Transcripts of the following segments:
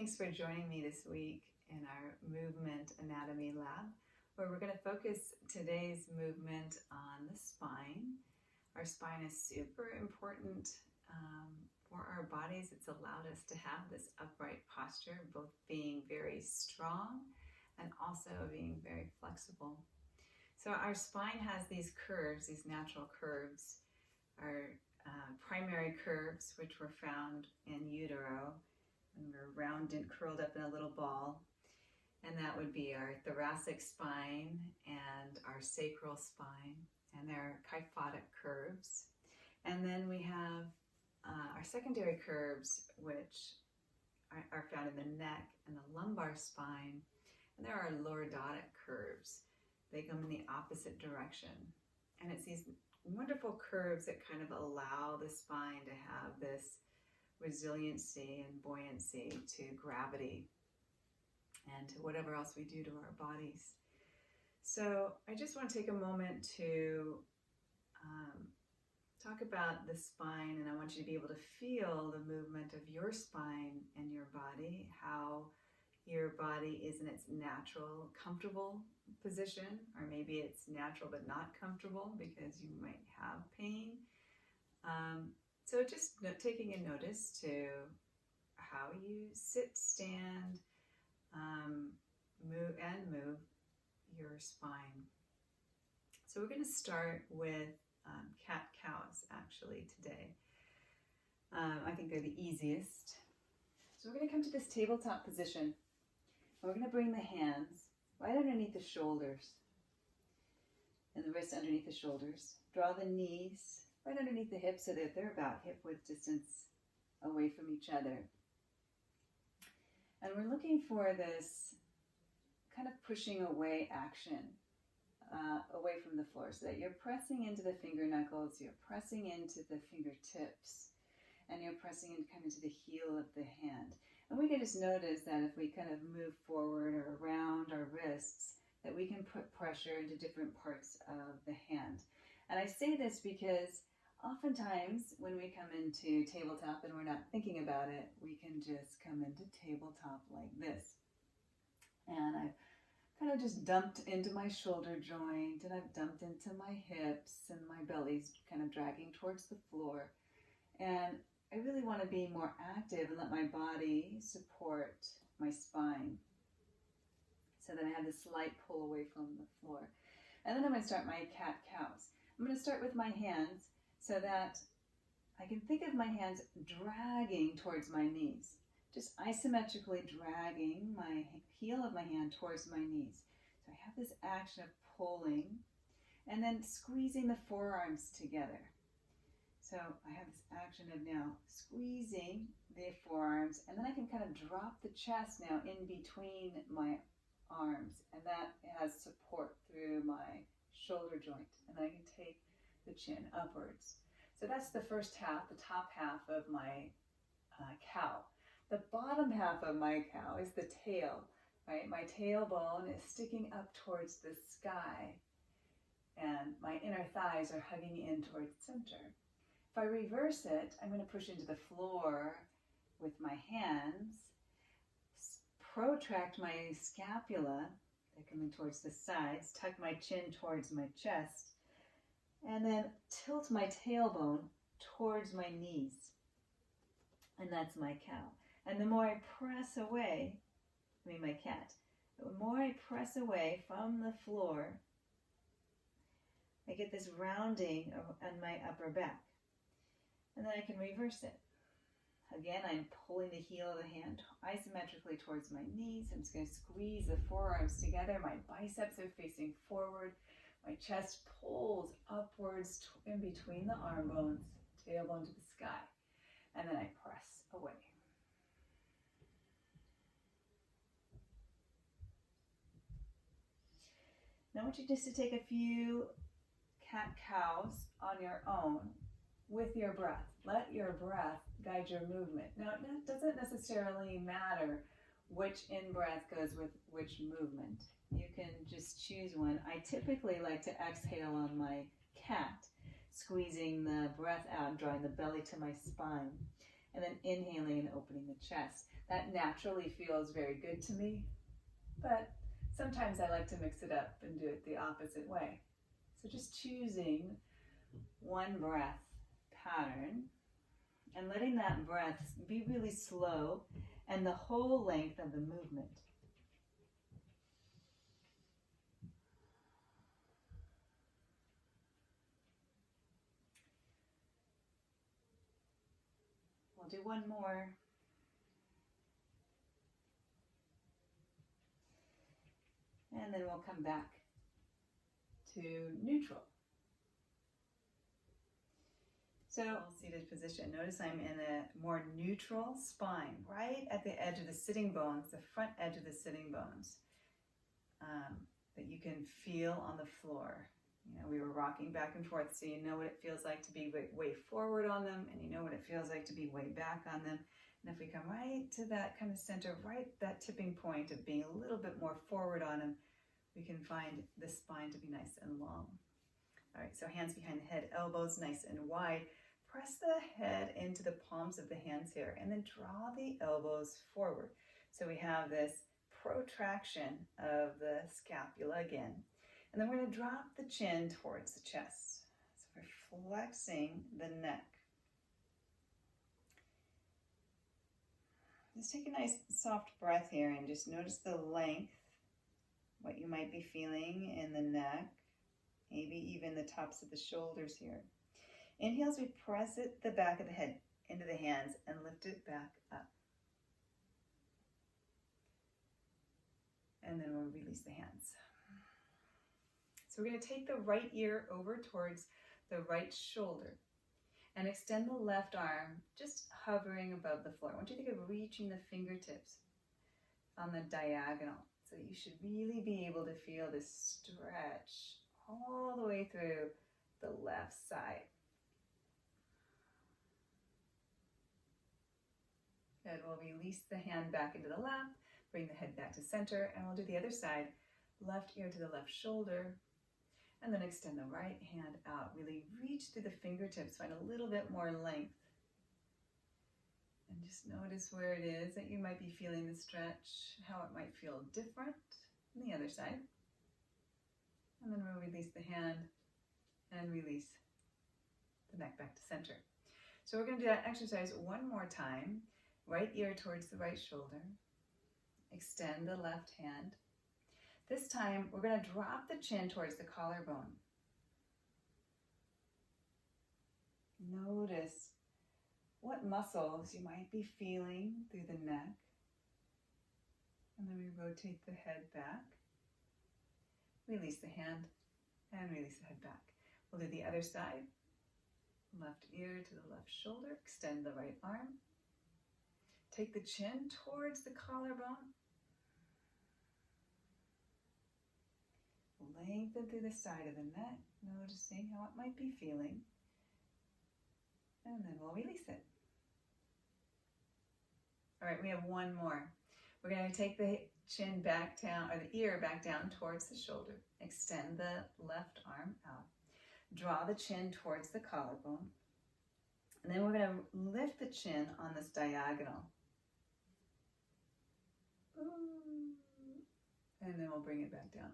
Thanks for joining me this week in our movement anatomy lab, where we're going to focus today's movement on the spine. Our spine is super important for our bodies. It's allowed us to have this upright posture, both being very strong and also being very flexible. So our spine has these curves, these natural curves. Our primary curves, which were found in utero, and we're rounded, curled up in a little ball, and that would be our thoracic spine and our sacral spine, and they're kyphotic curves. And then we have our secondary curves, which are found in the neck and the lumbar spine, and there are lordotic curves. They come in the opposite direction, and it's these wonderful curves that kind of allow the spine to have this resiliency and buoyancy to gravity and to whatever else we do to our bodies. So I just want to take a moment to talk about the spine, and I want you to be able to feel the movement of your spine and your body, how your body is in its natural, comfortable position, or maybe it's natural but not comfortable because you might have pain. So just taking a notice to how you sit, stand, move your spine. So we're going to start with cat-cows actually today. I think they're the easiest. So we're going to come to this tabletop position. We're going to bring the hands right underneath the shoulders and the wrists underneath the shoulders. Draw the knees right underneath the hips so that they're about hip width distance away from each other. And we're looking for this kind of pushing away action away from the floor, so that you're pressing into the finger knuckles, you're pressing into the fingertips, and you're pressing kind of into the heel of the hand. And we can just notice that if we kind of move forward or around our wrists, that we can put pressure into different parts of the hand. And I say this because oftentimes when we come into tabletop and we're not thinking about it, we can just come into tabletop like this. And I've kind of just dumped into my shoulder joint, and I've dumped into my hips, and my belly's kind of dragging towards the floor. And I really want to be more active and let my body support my spine so that I have this slight pull away from the floor. And then I'm going to start my cat-cows. I'm going to start with my hands so that I can think of my hands dragging towards my knees, just isometrically dragging my heel of my hand towards my knees. So I have this action of pulling and then squeezing the forearms together. So I have this action of now squeezing the forearms, and then I can kind of drop the chest now in between my arms, and that has support through my shoulder joint, and then I can take the chin upwards. So that's the first half, the top half of my cow. The bottom half of my cow is the tail, right? My tailbone is sticking up towards the sky, and my inner thighs are hugging in towards the center. If I reverse it, I'm going to push into the floor with my hands, protract my scapula, they're coming towards the sides, tuck my chin towards my chest, and then tilt my tailbone towards my knees. And that's my cow. And the more I press away, my cat, the more I press away from the floor, I get this rounding on my upper back. And then I can reverse it. Again, I'm pulling the heel of the hand isometrically towards my knees. I'm just going to squeeze the forearms together. My biceps are facing forward. My chest pulls upwards in between the arm bones, tailbone to the sky. And then I press away. Now I want you just to take a few cat-cows on your own with your breath. Let your breath guide your movement. Now, it doesn't necessarily matter which in-breath goes with which movement. You can just choose one. I typically like to exhale on my cat, squeezing the breath out, drawing the belly to my spine. and then inhaling and opening the chest. That naturally feels very good to me, but sometimes I like to mix it up and do it the opposite way. So just choosing one breath pattern and letting that breath be really slow and the whole length of the movement. We'll do one more. And then we'll come back to neutral. So, seated position. Notice I'm in a more neutral spine, right at the edge of the sitting bones, the front edge of the sitting bones, that you can feel on the floor. You know, we were rocking back and forth, so you know what it feels like to be way forward on them, and you know what it feels like to be way back on them. And if we come right to that kind of center, right that tipping point of being a little bit more forward on them, we can find the spine to be nice and long. All right, so hands behind the head, elbows nice and wide. Press the head into the palms of the hands here, and then draw the elbows forward. So we have this protraction of the scapula again. And then we're going to drop the chin towards the chest. So we're flexing the neck. Just take a nice soft breath here and just notice the length, what you might be feeling in the neck, maybe even the tops of the shoulders here. Inhale as we press it, the back of the head into the hands and lift it back up. And then we'll release the hands. So we're going to take the right ear over towards the right shoulder and extend the left arm, just hovering above the floor. I want you to think of reaching the fingertips on the diagonal. So you should really be able to feel this stretch all the way through the left side. Good, we'll release the hand back into the lap, bring the head back to center, and we'll do the other side. Left ear to the left shoulder, and then extend the right hand out. Really reach through the fingertips, find a little bit more length. And just notice where it is that you might be feeling the stretch, how it might feel different on the other side. And then we'll release the hand and release the neck back to center. So we're going to do that exercise one more time. Right ear towards the right shoulder. Extend the left hand. This time, we're going to drop the chin towards the collarbone. Notice what muscles you might be feeling through the neck. And then we rotate the head back. Release the hand and release the head back. We'll do the other side. Left ear to the left shoulder. Extend the right arm. Take the chin towards the collarbone. Lengthen through the side of the neck, noticing how it might be feeling. And then we'll release it. All right, we have one more. We're going to take the chin back down, or the ear back down towards the shoulder. Extend the left arm out. Draw the chin towards the collarbone. And then we're going to lift the chin on this diagonal. And then we'll bring it back down.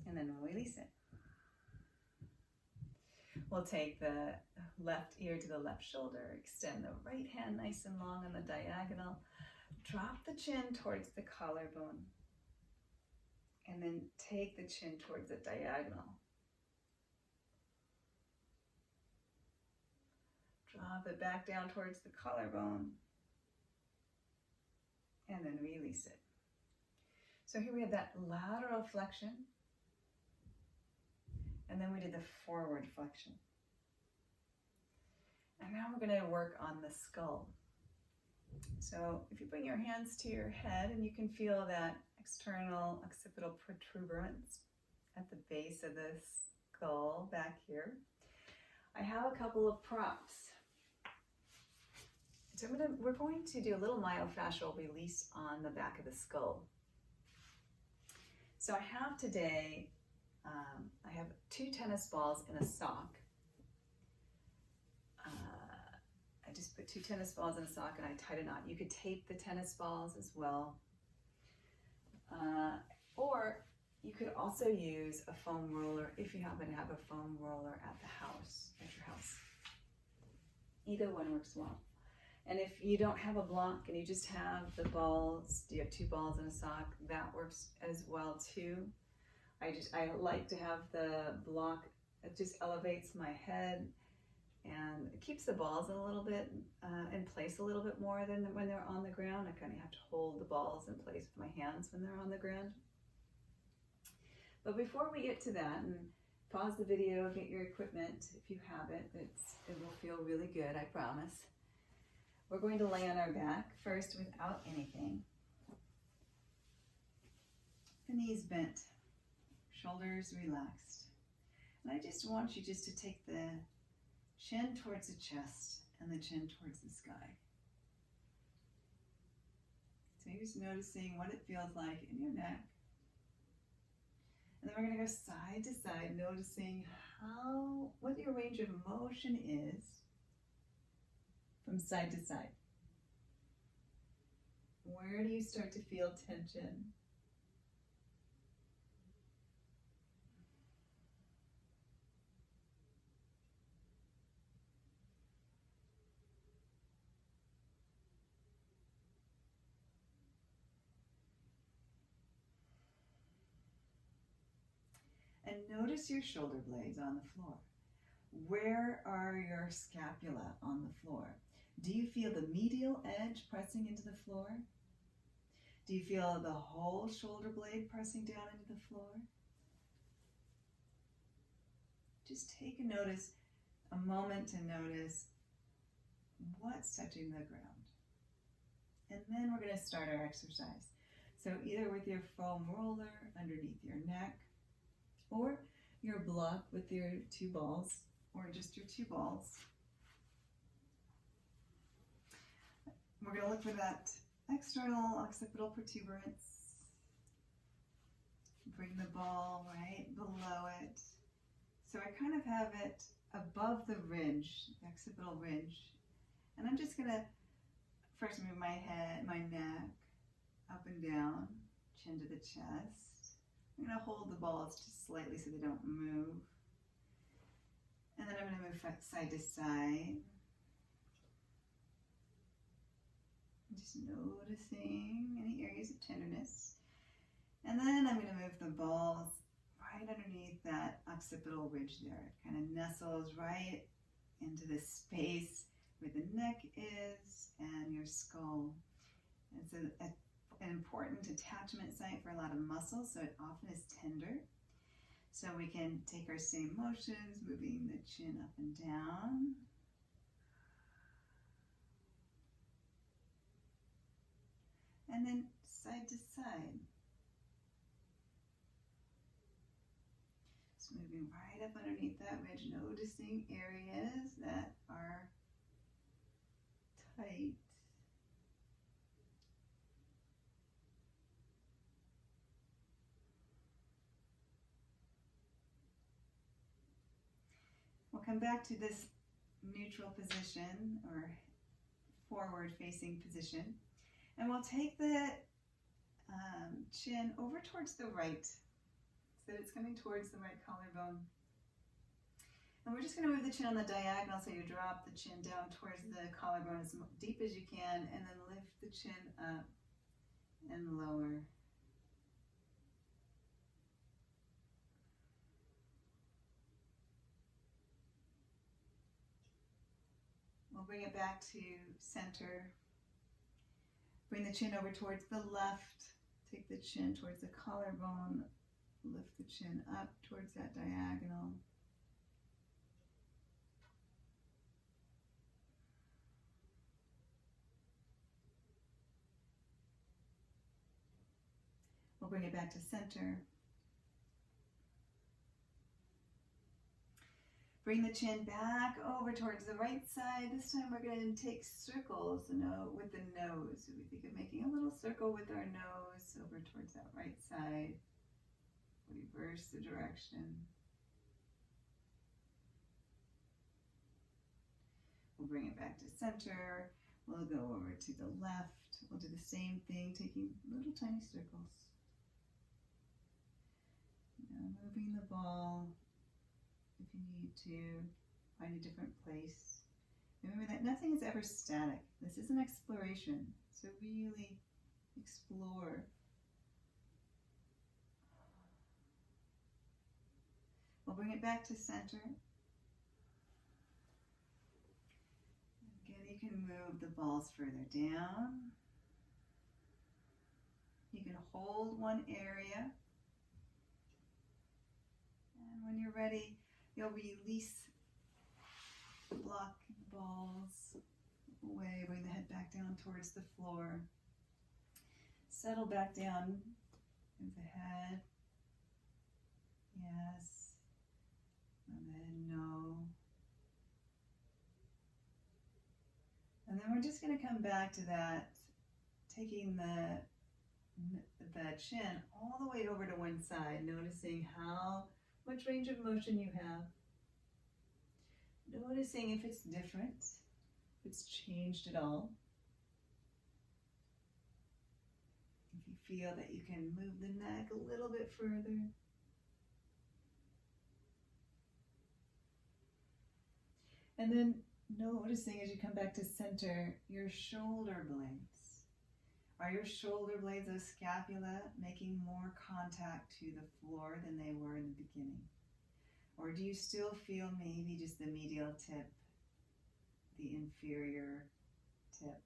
And then we'll release it. We'll take the left ear to the left shoulder, extend the right hand nice and long on the diagonal, drop the chin towards the collarbone, and then take the chin towards the diagonal. Drop it back down towards the collarbone, and then release it. So here we have that lateral flexion, and then we did the forward flexion. And now we're going to work on the skull. So if you bring your hands to your head, and you can feel that external occipital protuberance at the base of the skull back here. I have a couple of props. So we're going to do a little myofascial release on the back of the skull. So I have today, I have 2 tennis balls in a sock. took 2 tennis balls and a sock and I tied a knot. You could tape the tennis balls as well. Or you could also use a foam roller if you happen to have a foam roller at your house. Either one works well. And if you don't have a block and you just have the balls, you have 2 balls and a sock, that works as well too. I like to have the block. It just elevates my head and it keeps the balls a little bit in place a little bit more than when they're on the ground. I kind of have to hold the balls in place with my hands when they're on the ground. But before we get to that, and pause the video, get your equipment if you have it. It will feel really good, I promise. We're going to lay on our back first without anything. The knees bent, shoulders relaxed. And I just want you just to take the chin towards the chest and the chin towards the sky. So you're just noticing what it feels like in your neck. And then we're going to go side to side, noticing what your range of motion is from side to side. Where do you start to feel tension? And notice your shoulder blades on the floor. Where are your scapula on the floor? Do you feel the medial edge pressing into the floor? Do you feel the whole shoulder blade pressing down into the floor? Just take a moment to notice what's touching the ground. And then we're going to start our exercise. So either with your foam roller underneath your neck, or your block with your 2 balls, or just your 2 balls. We're going to look for that external occipital protuberance. Bring the ball right below it. So I kind of have it above the ridge, the occipital ridge. And I'm just going to first move my head, my neck, up and down, chin to the chest. I'm going to hold the balls just slightly so they don't move. And then I'm going to move side to side. Just noticing any areas of tenderness. And then I'm going to move the balls right underneath that occipital ridge there. It kind of nestles right into the space where the neck is and your skull. It's an important attachment site for a lot of muscles, so it often is tender. So we can take our same motions, moving the chin up and down. And then side to side. Just moving right up underneath that ridge, noticing areas that are tight. We'll come back to this neutral position or forward facing position. And we'll take the chin over towards the right, so that it's coming towards the right collarbone. And we're just going to move the chin on the diagonal, so you drop the chin down towards the collarbone as deep as you can, and then lift the chin up and lower. We'll bring it back to center. Bring the chin over towards the left. Take the chin towards the collarbone. Lift the chin up towards that diagonal. We'll bring it back to center. Bring the chin back over towards the right side. This time we're going to take circles with the nose. So we think of making a little circle with our nose over towards that right side. Reverse the direction. We'll bring it back to center. We'll go over to the left. We'll do the same thing, taking little tiny circles. Now moving the ball, if you need to, find a different place. Remember that nothing is ever static. This is an exploration, so really explore. We'll bring it back to center. Again, you can move the balls further down. You can hold one area. And when you're ready, you'll release the block balls away. Bring the head back down towards the floor. Settle back down with the head. Yes. And then no. And then we're just going to come back to that, taking the chin all the way over to one side, noticing how much range of motion you have. Noticing if it's different, if it's changed at all. If you feel that you can move the neck a little bit further. And then noticing as you come back to center, your shoulder blades. Are your shoulder blades, those scapula, making more contact to the floor than they were in the beginning? Or do you still feel maybe just the medial tip, the inferior tip?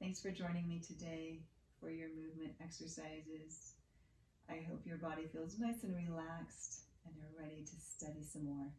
Thanks for joining me today for your movement exercises. I hope your body feels nice and relaxed and you're ready to study some more.